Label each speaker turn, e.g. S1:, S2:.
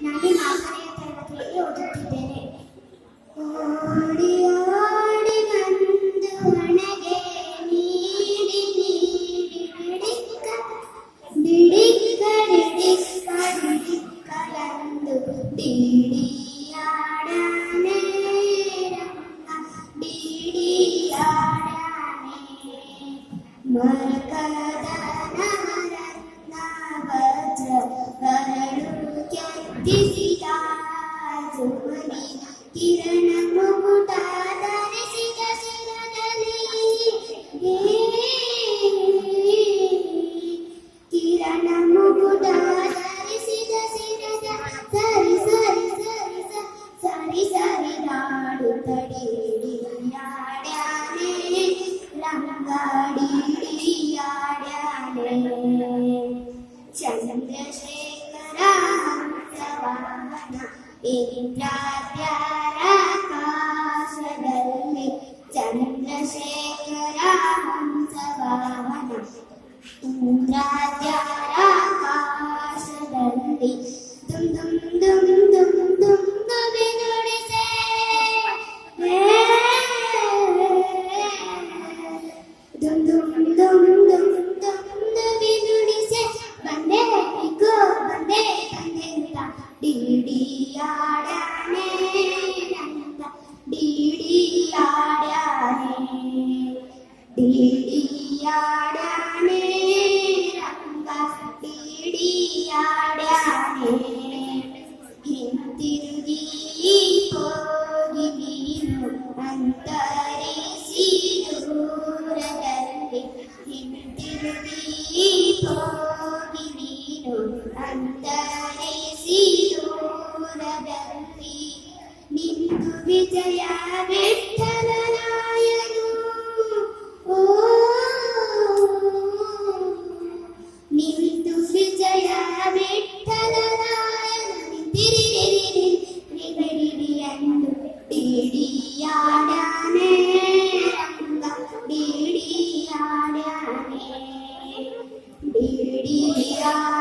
S1: ನಾನು 4ನೇ ತರಗತಿಯಲ್ಲಿ ಓದುತ್ತಿದ್ದೇನೆ. ಓಡಿ ಓಡಿ ಬಂದು ಒಣಗೆ ನೀಡಿ ನೀಡಿ ಬಿಡಿಕ್ಕ ಬಿಡಿಕ್ಕ ಬಿಡಿಕ್ಕ ಬಿಡಿಕ್ಕಲೆಂದು ಡಿಡಿಯಾಡನೆ ರಂಗ ಡಿಡಿಯಾಡನೆ ಮರಕದ ನವರತ್ನ ವಜ್ರ ಕರಳು ಕೆತ್ತಿಸಿದ ಸುಮನಿ ಕಿರಣ ಮುಕುಟ ಧರಿಸಿದ ಶಿರದಲ್ಲಿ ಕಿರಣ ಮುಕುಟ ಧರಿಸಿದ ಶಿರದ ಸರಿ ಸರಿ ಸರಿ ಸರಿ ಸರಿ ನಾಡು ತಡಿಯಾಡ್ಯಾನೆ ರಂಗಾಡಿಯಾಡ್ಯಾನೆ ಚಂದ್ರಶೇಖರ ಹಂಸವಾಹನ ಇಂದ್ರಾದ್ಯಾರಾಕಾಶದಲ್ಲಿ ಚಂದ್ರಶೇಖರ ಹಂಸವಾಹನ ಇಂದ್ರಾದ್ಯಾರಾಕಾಶದಲ್ಲಿ ದುಮ್ ದುಮ್ ದುಮ್ ದುಮ್ ದುಮ್ ದುಬಿ ನುಡಿಸೆ ದುಮ್ ದುಮ್ ದುಮ್ ದುಮ್ ದುಮ್ ದುಬಿ ನುಡಿಸೆ ಬಂದೆ ಬಿಗೋ ಬಂದೆ ಬಂದೆ ಅಂತ ಡಿಡಿಯಾಡ್ಯಾನೆ ಅಂತ ಡಿಡಿಯಾಡ್ಯಾನೆ ಡಿಡಿಯಾಡ್ಯಾನೆ ರಂಗ ಡಿಡಿಯಾಡ್ಯಾನೆ ಹಿಂತಿರುಗಿ ಹೋಗಿ ನೀನು ಅಂತರಿಸಿ ದೂರದಲ್ಲಿ ಹಿಂತಿರುಗಿ ಹೋಗಿ ನೀನು ಅಂತರಿಸಿ ದೂರದಲ್ಲಿ ನಿಂದು ವಿಜಯ ವಿಠಲರಾಯನು ಓ ನಿಂದು ವಿಜಯ ವಿಠಲರಾಯನು ನಿಂತಿರಿಡಿಡಿಡಿಡಿಡಿಡಿಯಂದು ಡಿಡಿಯಾಡ್ಯಾನೆ ರಂಗ ಡಿಡಿಯಾಡ್ಯಾನೆ ಡಿಡಿಯಾಡ್ಯಾನೆ